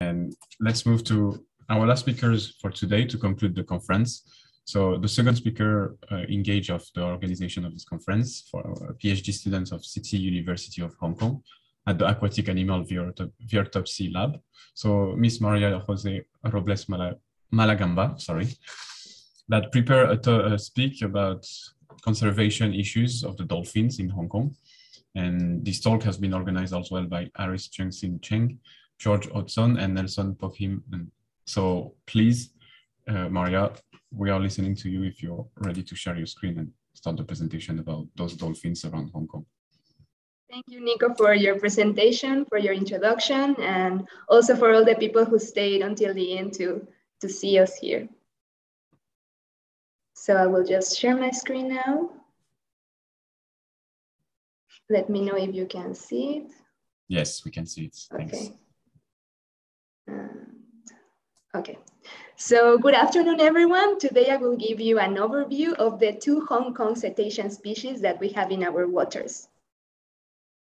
And let's move to our last speakers for today to conclude the conference. So the second speaker engaged of the organization of this conference for PhD students of City University of Hong Kong at the Aquatic Animal Virtopsy Lab. So Miss Maria Jose Robles Malagamba, sorry, that prepared a speak about conservation issues of the dolphins in Hong Kong. And this talk has been organized as well by Aris Cheng, George HODGSON, and Nelson Pokhim. And so please, Maria, we are listening to you if you're ready to share your screen and start the presentation about those dolphins around Hong Kong. Thank you, Nico, for your presentation, for your introduction, and also for all the people who stayed until the end to see us here. So I will just share my screen now. Let me know if you can see it. Yes, we can see it. Thanks. Okay. Okay. So good afternoon, everyone. Today I will give you an overview of the 2 Hong Kong cetacean species that we have in our waters.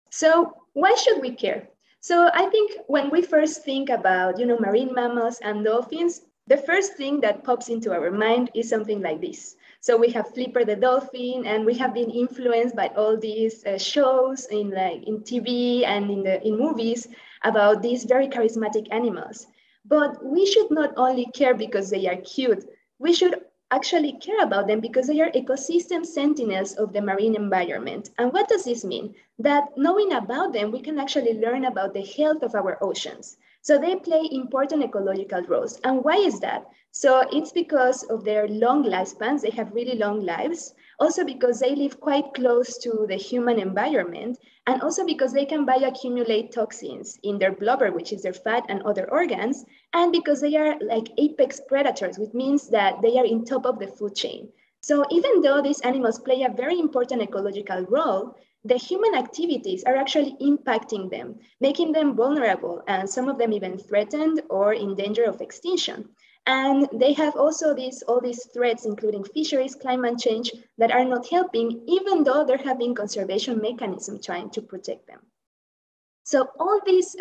So why should we care? So I think when we first think about, marine mammals and dolphins, the first thing that pops into our mind is something like this. So we have Flipper the dolphin, and we have been influenced by all these shows in TV and in movies about these very charismatic animals. But we should not only care because they are cute, we should actually care about them because they are ecosystem sentinels of the marine environment. And what does this mean? That knowing about them, we can actually learn about the health of our oceans. So they play important ecological roles. And why is that? So it's because of their long lifespans. They have really long lives. Also because they live quite close to the human environment. And also because they can bioaccumulate toxins in their blubber, which is their fat and other organs. And because they are like apex predators, which means that they are in top of the food chain. So even though these animals play a very important ecological role, the human activities are actually impacting them, making them vulnerable, and some of them even threatened or in danger of extinction. And they have also all these threats, including fisheries, climate change, that are not helping, even though there have been conservation mechanisms trying to protect them. So all these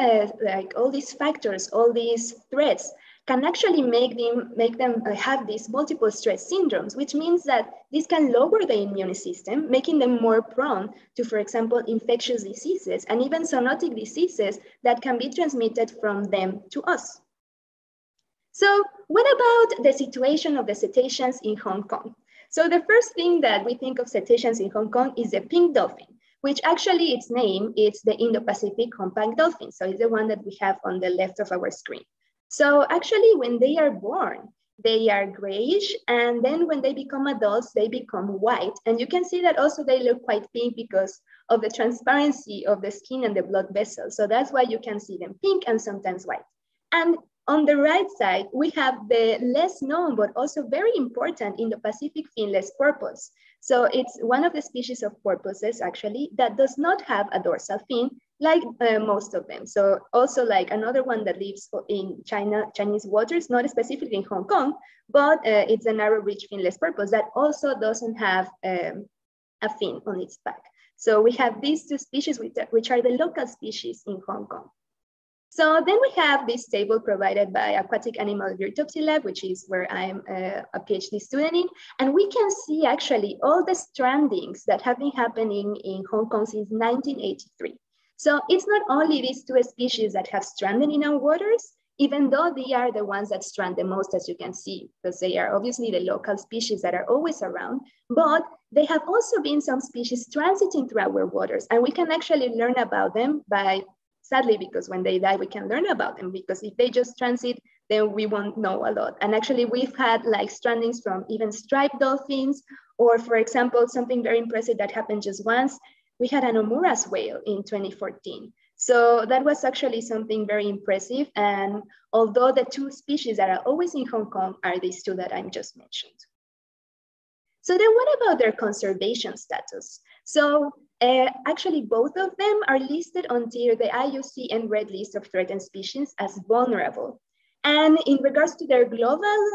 factors, all these threats, can actually make them have these multiple stress syndromes, which means that this can lower the immune system, making them more prone to, for example, infectious diseases and even zoonotic diseases that can be transmitted from them to us. So what about the situation of the cetaceans in Hong Kong? So the first thing that we think of cetaceans in Hong Kong is the pink dolphin, which actually its name is the Indo-Pacific humpback dolphin. So it's the one that we have on the left of our screen. So actually, when they are born, they are grayish, and then when they become adults, they become white. And you can see that also they look quite pink because of the transparency of the skin and the blood vessels. So that's why you can see them pink and sometimes white. And on the right side, we have the less known, but also very important Indo-Pacific finless porpoise. So it's one of the species of porpoises, actually, that does not have a dorsal fin, like most of them. So also like another one that lives in Chinese waters, not specifically in Hong Kong, but it's a narrow ridge finless porpoise that also doesn't have a fin on its back. So we have these 2 species, which are the local species in Hong Kong. So then we have this table provided by Aquatic Animal Virtopsy Lab, which is where I'm a PhD student in. And we can see actually all the strandings that have been happening in Hong Kong since 1983. So it's not only these 2 species that have stranded in our waters, even though they are the ones that strand the most, as you can see, because they are obviously the local species that are always around, but there have also been some species transiting through our waters, and we can actually learn about them sadly, because when they die, we can learn about them, because if they just transit, then we won't know a lot. And actually, we've had like strandings from even striped dolphins, or for example, something very impressive that happened just once, we had an Omura's whale in 2014. So that was actually something very impressive. And although the 2 species that are always in Hong Kong are these 2 that I just mentioned. So then what about their conservation status? So actually, both of them are listed under the IUCN Red List of Threatened Species as vulnerable. And in regards to their global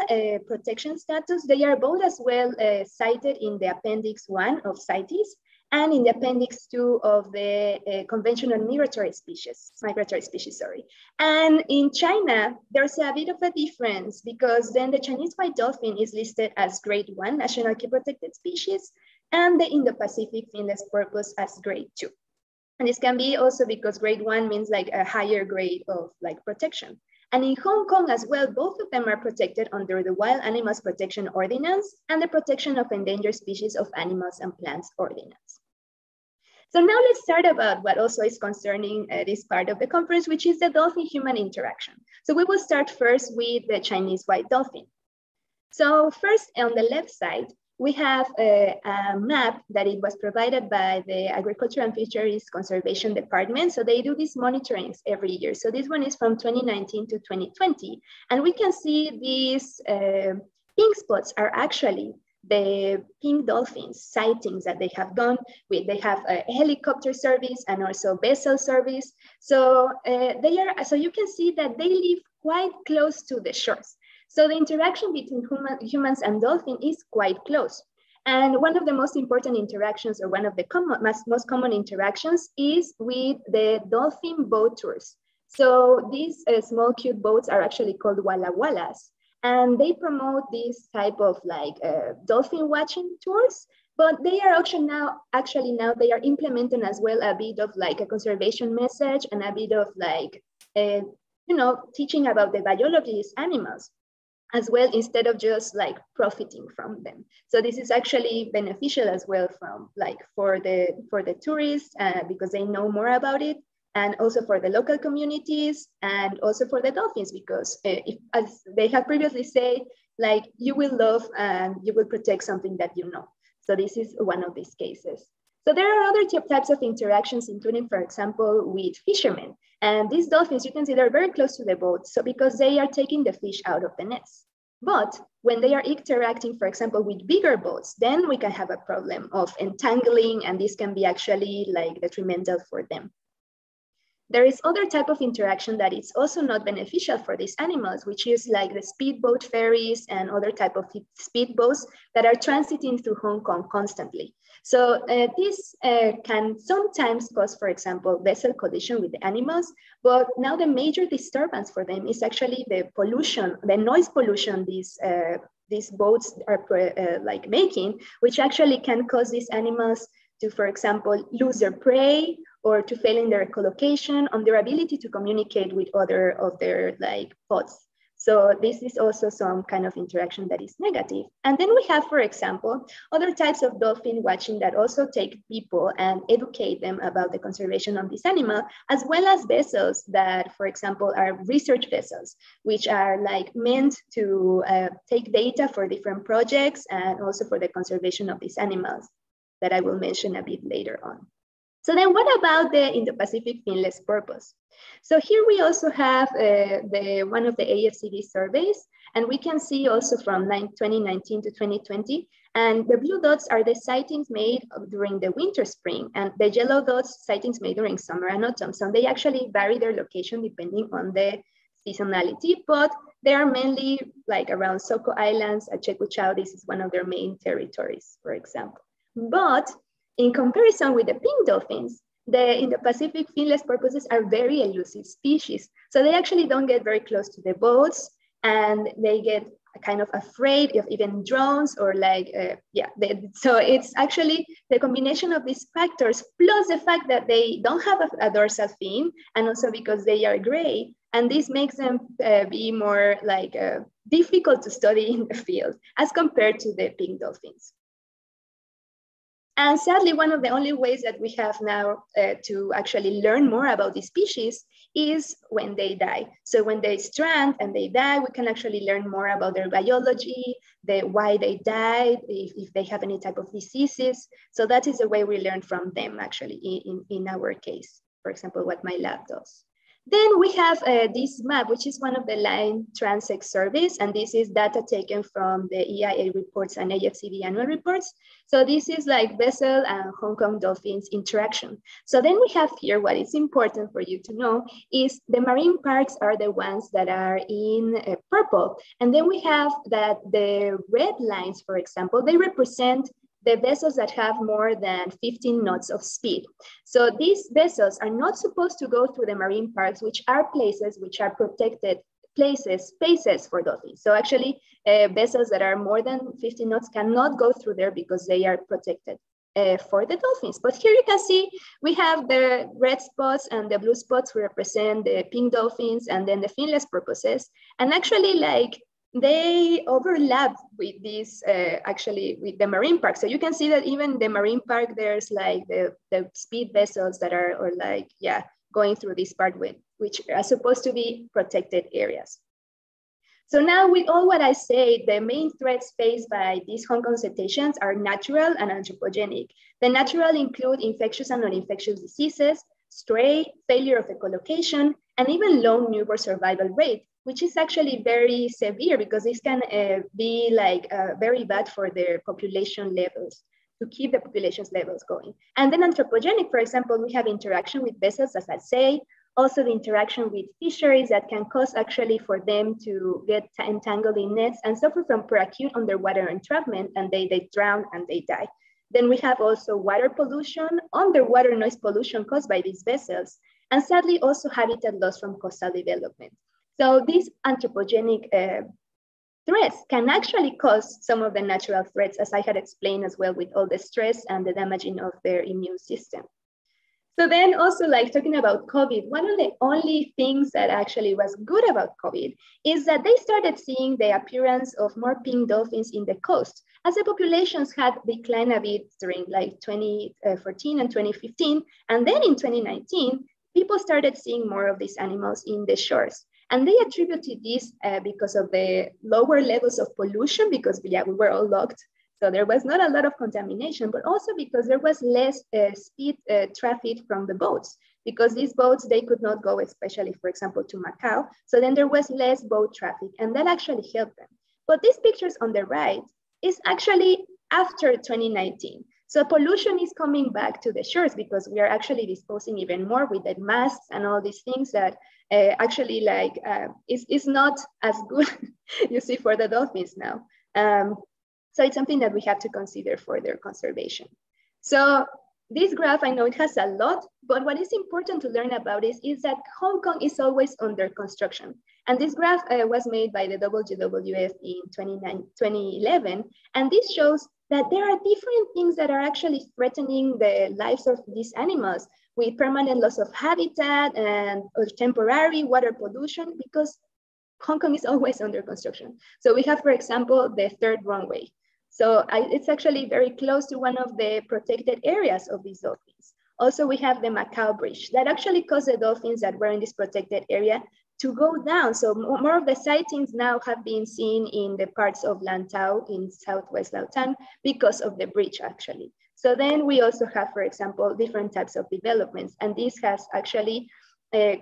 protection status, they are both as well cited in the Appendix 1 of CITES. and in the appendix 2 of the conventional migratory species, sorry. And in China, there's a bit of a difference because then the Chinese white dolphin is listed as grade 1 national key protected species, and the Indo-Pacific finless porpoise as grade 2. And this can be also because grade 1 means like a higher grade of like protection. And in Hong Kong as well, both of them are protected under the Wild Animals Protection Ordinance and the Protection of Endangered Species of Animals and Plants Ordinance. So now let's start about what also is concerning this part of the conference, which is the dolphin-human interaction. So we will start first with the Chinese white dolphin. So first on the left side, we have a map that it was provided by the Agriculture and Fisheries Conservation Department. So they do these monitorings every year. So this one is from 2019 to 2020. And we can see these pink spots are actually the pink dolphins sightings that they have done with. They have a helicopter service and also vessel service. So so you can see that they live quite close to the shores. So the interaction between humans and dolphin is quite close. And one of the most important interactions, or one of the most common interactions, is with the dolphin boat tours. So these small cute boats are actually called walla wallas. And they promote this type of like dolphin watching tours, but they are actually now they are implementing as well a bit of like a conservation message and a bit of like, teaching about the biology of these animals as well, instead of just like profiting from them. So this is actually beneficial as well from like for the tourists because they know more about it, and also for the local communities, and also for the dolphins, because as they have previously said, like you will love and you will protect something that you know. So this is one of these cases. So there are other types of interactions, including, for example, with fishermen. And these dolphins, you can see they're very close to the boat, so because they are taking the fish out of the nets. But when they are interacting, for example, with bigger boats, then we can have a problem of entangling, and this can be actually like detrimental for them. There is other type of interaction that is also not beneficial for these animals, which is like the speedboat ferries and other type of speedboats that are transiting through Hong Kong constantly. So this can sometimes cause, for example, vessel collision with the animals, but now the major disturbance for them is actually the pollution, the noise pollution these boats are like making, which actually can cause these animals to, for example, lose their prey, or to fail in their echolocation, on their ability to communicate with other of their like pods. So this is also some kind of interaction that is negative. And then we have, for example, other types of dolphin watching that also take people and educate them about the conservation of this animal, as well as vessels that, for example, are research vessels, which are like meant to take data for different projects and also for the conservation of these animals that I will mention a bit later on. So then what about the Indo-Pacific finless porpoise? So here we also have one of the AFCD surveys, and we can see also from 2019 to 2020, and the blue dots are the sightings made during the winter, spring, and the yellow dots sightings made during summer and autumn. So they actually vary their location depending on the seasonality, but they are mainly like around Soko Islands, Cheuk. This is one of their main territories, for example. But in comparison with the pink dolphins, the Indo-Pacific finless porpoises are very elusive species. So they actually don't get very close to the boats, and they get kind of afraid of even drones or like, so it's actually the combination of these factors, plus the fact that they don't have a dorsal fin, and also because they are gray, and this makes them be more like difficult to study in the field as compared to the pink dolphins. And sadly, one of the only ways that we have now to actually learn more about these species is when they die. So when they strand and they die, we can actually learn more about their biology, why they died, if they have any type of diseases. So that is the way we learn from them actually in our case, for example, what my lab does. Then we have this map, which is one of the line transect surveys, and this is data taken from the EIA reports and AFCD annual reports. So this is like vessel and Hong Kong dolphins interaction. So then we have here what is important for you to know is the marine parks are the ones that are in purple. And then we have that the red lines, for example, they represent the vessels that have more than 15 knots of speed. So these vessels are not supposed to go through the marine parks, which are places which are protected spaces for dolphins. So actually vessels that are more than 15 knots cannot go through there because they are protected for the dolphins. But here you can see we have the red spots and the blue spots represent the pink dolphins and then the finless porpoises. And actually like they overlap with this actually with the marine park. So you can see that even the marine park, there's like the speed vessels that are or like, yeah, going through this part with, which are supposed to be protected areas. So now with all what I say, the main threats faced by these Hong Kong cetaceans are natural and anthropogenic. The natural include infectious and non-infectious diseases, stray, failure of echolocation, and even low newborn survival rate, which is actually very severe because this can be like very bad for their population levels, to keep the population's levels going. And then anthropogenic, for example, we have interaction with vessels, as I say, also the interaction with fisheries that can cause actually for them to get entangled in nets and suffer from peracute underwater entrapment, and they drown and they die. Then we have also water pollution, underwater noise pollution caused by these vessels, and sadly also habitat loss from coastal development. So these anthropogenic threats can actually cause some of the natural threats, as I had explained as well, with all the stress and the damaging of their immune system. So then also like talking about COVID, one of the only things that actually was good about COVID is that they started seeing the appearance of more pink dolphins in the coast, as the populations had declined a bit during like 2014 and 2015. And then in 2019, people started seeing more of these animals in the shores. And they attributed this because of the lower levels of pollution, because we were all locked. So there was not a lot of contamination, but also because there was less speed traffic from the boats, because these boats, they could not go, especially, for example, to Macau. So then there was less boat traffic, and that actually helped them. But these pictures on the right is actually after 2019. So pollution is coming back to the shores because we are actually disposing even more with the masks and all these things that actually like is not as good, you see, for the dolphins now. So it's something that we have to consider for their conservation. So this graph, I know it has a lot, but what is important to learn about is that Hong Kong is always under construction. And this graph was made by the WWF in 2011. And this shows that there are different things that are actually threatening the lives of these animals, with permanent loss of habitat and temporary water pollution, because Hong Kong is always under construction. So we have, for example, the third runway. So it's actually very close to one of the protected areas of these dolphins. Also, we have the Macau Bridge that actually caused the dolphins that were in this protected area to go down. So more of the sightings now have been seen in the parts of Lantau in Southwest Laotan because of the bridge actually. So then we also have, for example, different types of developments, and this has actually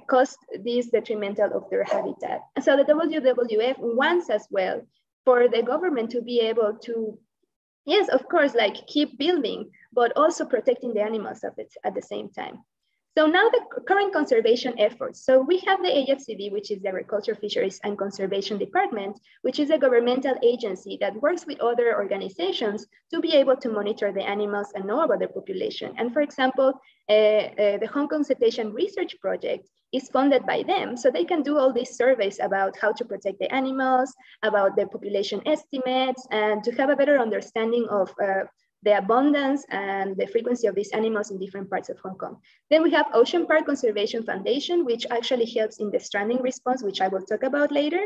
caused this detrimental of their habitat. And so the WWF wants as well for the government to be able to, yes, of course, like keep building, but also protecting the animals at the same time. So now the current conservation efforts. So we have the AFCD, which is the Agriculture, Fisheries and Conservation Department, which is a governmental agency that works with other organizations to be able to monitor the animals and know about their population. And for example, the Hong Kong Cetacean Research Project is funded by them. So they can do all these surveys about how to protect the animals, about the population estimates, and to have a better understanding of the abundance and the frequency of these animals in different parts of Hong Kong. Then we have Ocean Park Conservation Foundation, which actually helps in the stranding response, which I will talk about later.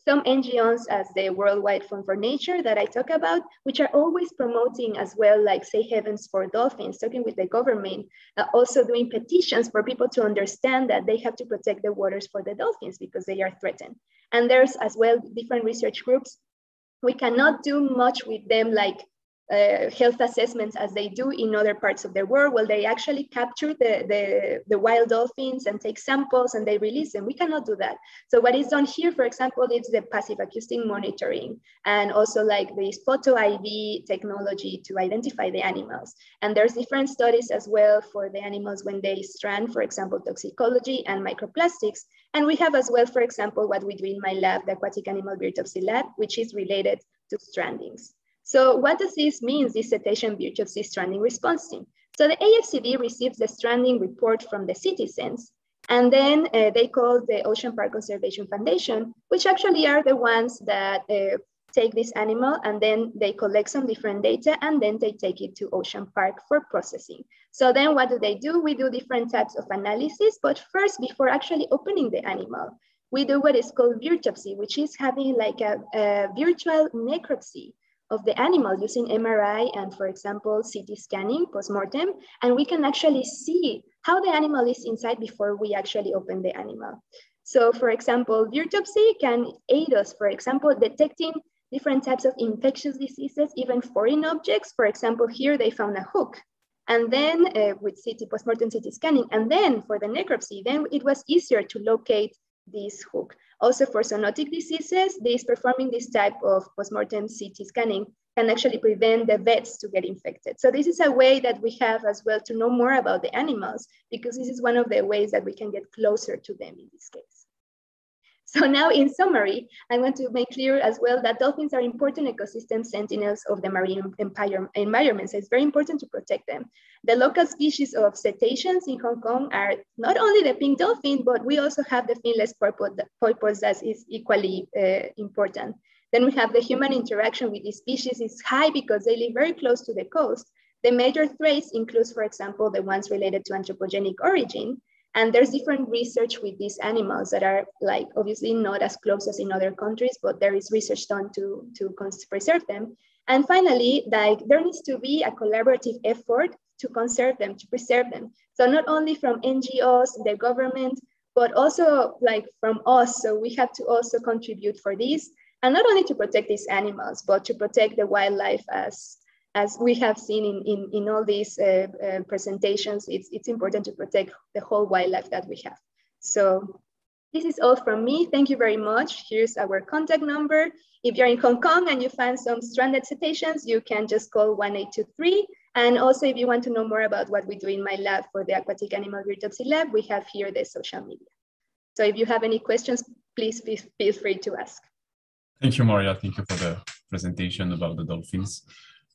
Some NGOs as the Worldwide Fund for Nature that I talk about, which are always promoting as well, like safe havens for dolphins, talking with the government, also doing petitions for people to understand that they have to protect the waters for the dolphins because they are threatened. And there's as well different research groups. We cannot do much with them like health assessments as they do in other parts of the world. Well, they actually capture the wild dolphins and take samples and they release them. We cannot do that. So what is done here, for example, is the passive acoustic monitoring and also like this photo ID technology to identify the animals. And there's different studies as well for the animals when they strand, for example, toxicology and microplastics. And we have as well, for example, what we do in my lab, the Aquatic Animal Biotopsy Lab, which is related to strandings. So what does this mean, this cetacean biopsy stranding response team? So the AFCD receives the stranding report from the citizens, and then they call the Ocean Park Conservation Foundation, which actually are the ones that take this animal, and then they collect some different data, and then they take it to Ocean Park for processing. So then what do? We do different types of analysis, but first, before actually opening the animal, we do what is called biopsy, which is having like a virtual necropsy of the animal using MRI and, for example, CT scanning postmortem, and we can actually see how the animal is inside before we actually open the animal. So, for example, biopsy can aid us, for example, detecting different types of infectious diseases, even foreign objects. For example, here they found a hook, and then with postmortem CT scanning, and then for the necropsy, then it was easier to locate this hook. Also for zoonotic diseases, performing this type of postmortem CT scanning can actually prevent the vets to get infected. So this is a way that we have as well to know more about the animals, because this is one of the ways that we can get closer to them in this case. So now in summary, I want to make clear as well that dolphins are important ecosystem sentinels of the marine environment. So it's very important to protect them. The local species of cetaceans in Hong Kong are not only the pink dolphin, but we also have the finless porpoise that is equally important. Then we have the human interaction with these species is high because they live very close to the coast. The major threats includes, for example, the ones related to anthropogenic origin. And there's different research with these animals that are like obviously not as close as in other countries, but there is research done to preserve them. And finally, like there needs to be a collaborative effort to conserve them, to preserve them. So not only from NGOs, the government, but also like from us. So we have to also contribute for this, and not only to protect these animals, but to protect the wildlife as we have seen in all these presentations. It's important to protect the whole wildlife that we have. So this is all from me. Thank you very much. Here's our contact number. If you're in Hong Kong and you find some stranded cetaceans, you can just call 1823. And also, if you want to know more about what we do in my lab for the Aquatic Animal Biopsy Lab, we have here the social media. So if you have any questions, please feel free to ask. Thank you, Maria. Thank you for the presentation about the dolphins.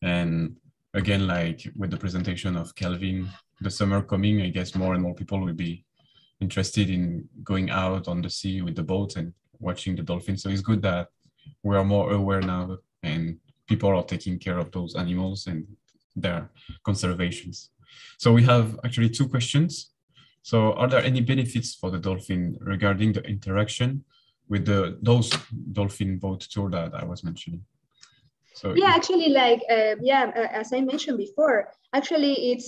And again, like with the presentation of Kelvin, the summer coming, I guess more and more people will be interested in going out on the sea with the boats and watching the dolphins. So it's good that we are more aware now and people are taking care of those animals and their conservations. So we have actually two questions. So are there any benefits for the dolphin regarding the interaction with those dolphin boat tour that I was mentioning? So yeah, actually, like as I mentioned before, actually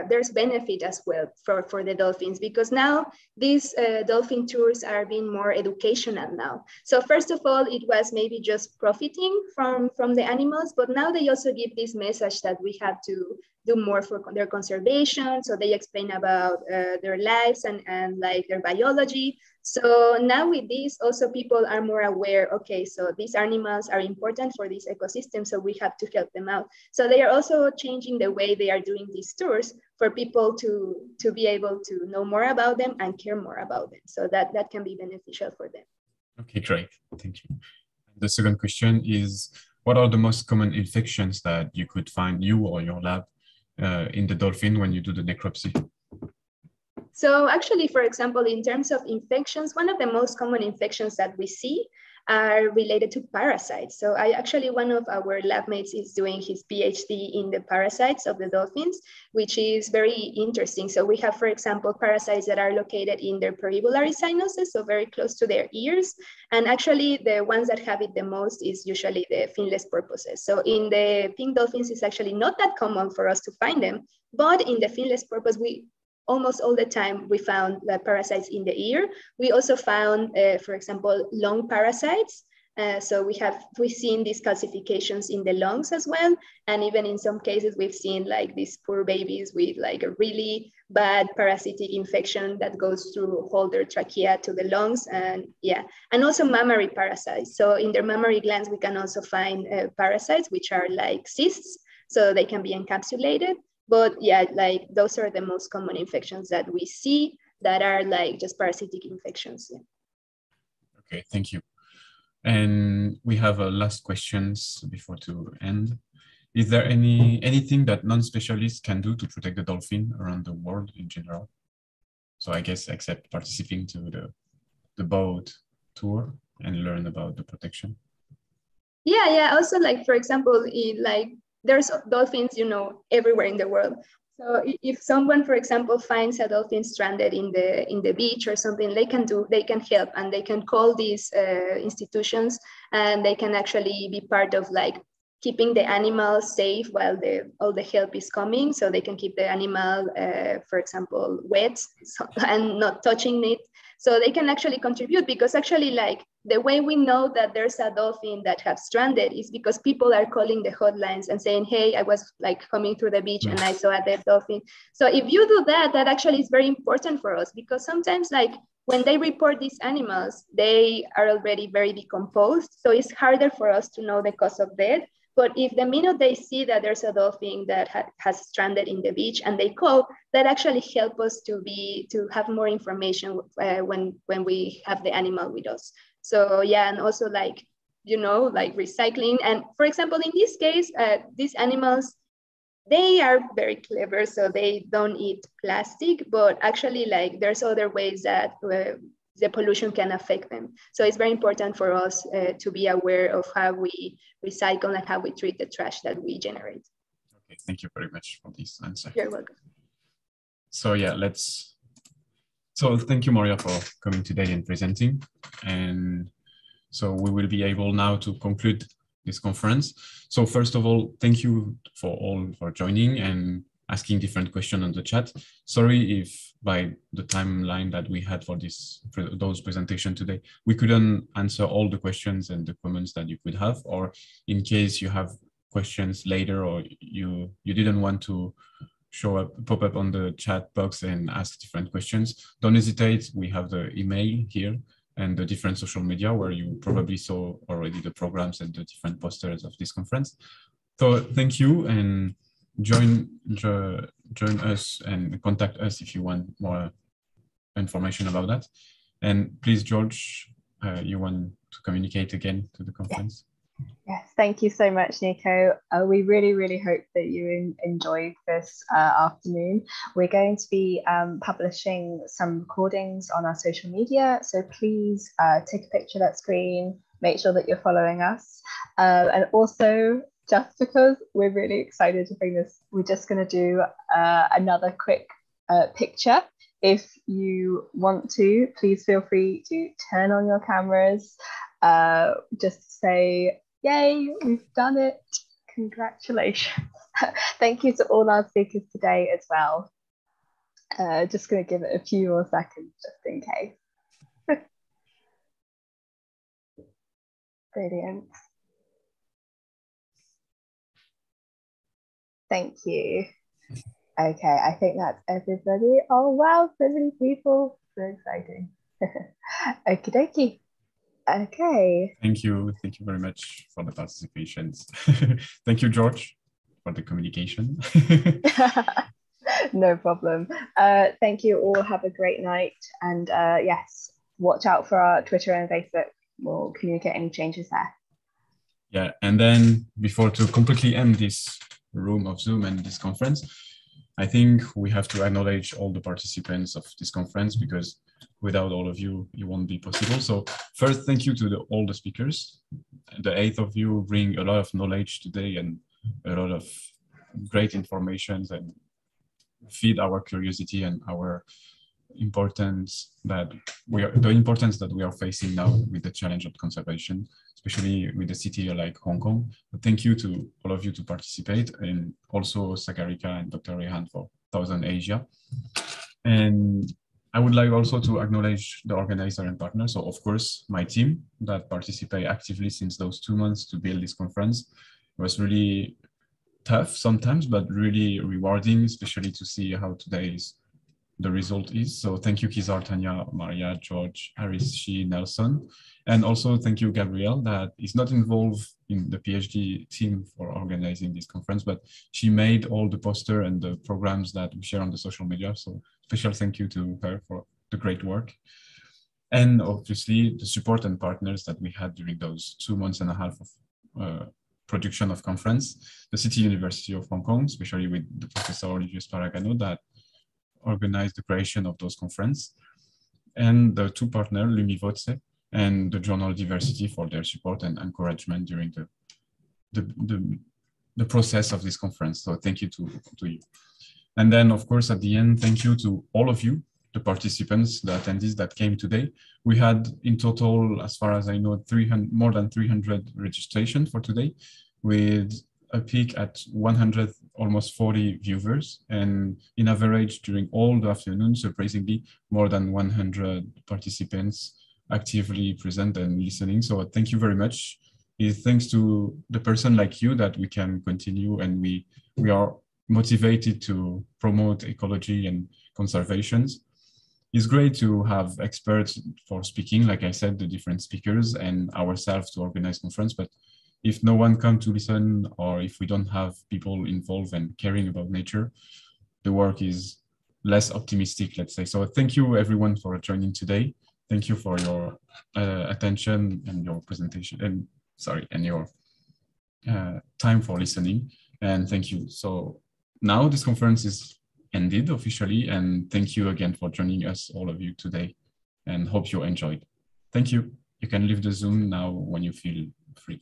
there's benefit as well for the dolphins, because now these dolphin tours are being more educational now. So first of all, it was maybe just profiting from the animals, but now they also give this message that we have to do more for their conservation. So they explain about their lives and like their biology. So now with this, also people are more aware, okay, so these animals are important for this ecosystem, so we have to help them out. So they are also changing the way they are doing these tours for people to be able to know more about them and care more about them. So that can be beneficial for them. Okay, great, thank you. The second question is, what are the most common infections that you could find, you or your lab, in the dolphin when you do the necropsy? So actually, for example, in terms of infections, one of the most common infections that we see are related to parasites. So one of our lab mates is doing his PhD in the parasites of the dolphins, which is very interesting. So we have, for example, parasites that are located in their peribulary sinuses, so very close to their ears. And actually the ones that have it the most is usually the finless porpoises. So in the pink dolphins, it's actually not that common for us to find them, but in the finless porpoise, almost all the time we found the parasites in the ear. We also found, for example, lung parasites. So we've seen these calcifications in the lungs as well. And even in some cases, we've seen like these poor babies with like a really bad parasitic infection that goes through whole their trachea to the lungs. And also mammary parasites. So in their mammary glands, we can also find parasites, which are like cysts. So they can be encapsulated. But yeah, like those are the most common infections that we see that are like just parasitic infections. Yeah. Okay, thank you. And we have a last questions before to end. Is there anything that non-specialists can do to protect the dolphin around the world in general? So I guess except participating to the boat tour and learn about the protection. Yeah. Also, like for example, there's dolphins, everywhere in the world. So if someone, for example, finds a dolphin stranded in the beach or something, they can help, and they can call these institutions, and they can actually be part of like keeping the animal safe while all the help is coming. So they can keep the animal, for example, wet and not touching it. So they can actually contribute, because actually, like, the way we know that there's a dolphin that have stranded is because people are calling the hotlines and saying, hey, I was like coming through the beach and I saw a dead dolphin. So if you do that, that actually is very important for us, because sometimes, like, when they report these animals, they are already very decomposed. So it's harder for us to know the cause of death. But if the minute they see that there's a dolphin that has stranded in the beach and they call, that actually help us to have more information when we have the animal with us. So yeah, and also like recycling. And for example, in this case, these animals, they are very clever, so they don't eat plastic. But actually, like, there's other ways that the pollution can affect them. So it's very important for us to be aware of how we recycle and how we treat the trash that we generate. Okay, thank you very much for this answer. You're welcome. So yeah, so thank you, Maria, for coming today and presenting. And so we will be able now to conclude this conference. So first of all, thank you for joining and asking different questions on the chat. Sorry if by the timeline that we had for those presentation today, we couldn't answer all the questions and the comments that you could have, or in case you have questions later or you didn't want to pop up on the chat box and ask different questions, don't hesitate. We have the email here and the different social media where you probably saw already the programs and the different posters of this conference. So thank you, and join us and contact us if you want more information about that. And please, George, you want to communicate again to the conference? Yes, thank you so much, Nico. We really, really hope that you enjoyed this afternoon. We're going to be publishing some recordings on our social media, so please take a picture of that screen, make sure that you're following us. And also, just because we're really excited to bring this, we're just going to do another quick picture. If you want to, please feel free to turn on your cameras, just say, yay, we've done it. Congratulations. Thank you to all our speakers today as well. Just going to give it a few more seconds just in case. Brilliant. Thank you. Okay, I think that's everybody. Oh, wow, so many people. So exciting. Okie dokie. Okay. Thank you very much for the participations. Thank you, George, for the communication. No problem. Thank you all. Have a great night. And yes, watch out for our Twitter and Facebook. We'll communicate any changes there. Yeah, and then before to completely end this room of Zoom and this conference, I think we have to acknowledge all the participants of this conference, because without all of you, it won't be possible. So first, thank you to all the speakers. The 8 of you bring a lot of knowledge today and a lot of great information and feed our curiosity and our importance that we are facing now with the challenge of conservation, especially with a city like Hong Kong. But thank you to all of you to participate, and also Sagarika and Dr. Rehan for Southern Asia. And I would like also to acknowledge the organizer and partner. So of course, my team that participate actively since those 2 months to build this conference. It was really tough sometimes, but really rewarding, especially to see how the result is. So thank you, Kizar, Tanya, Maria, George, Harris, Shi, Nelson. And also thank you, Gabrielle, that is not involved in the PhD team for organizing this conference, but she made all the poster and the programs that we share on the social media. So special thank you to her for the great work. and obviously the support and partners that we had during those 2.5 months of production of conference, the City University of Hong Kong, especially with the Professor Olivier Sparagano that organized the creation of those conferences, and the two partners, Lumivoce and the journal Diversity, for their support and encouragement during the process of this conference. So thank you to you. And then, of course, at the end, thank you to all of you, the participants, the attendees that came today. We had in total, as far as I know, more than 300 registrations for today, with a peak at 100, almost 40 viewers, and in average during all the afternoon, surprisingly, more than 100 participants actively present and listening. So thank you very much. It's thanks to the person like you that we can continue, and we are motivated to promote ecology and conservations. It's great to have experts for speaking, like I said, the different speakers and ourselves to organize conference, but if no one comes to listen, or if we don't have people involved and caring about nature, the work is less optimistic, let's say. So thank you everyone for joining today. Thank you for your attention and your presentation, and your time for listening. And thank you. So now this conference is ended officially, and thank you again for joining us, all of you today, and hope you enjoyed. Thank you. You can leave the Zoom now when you feel free.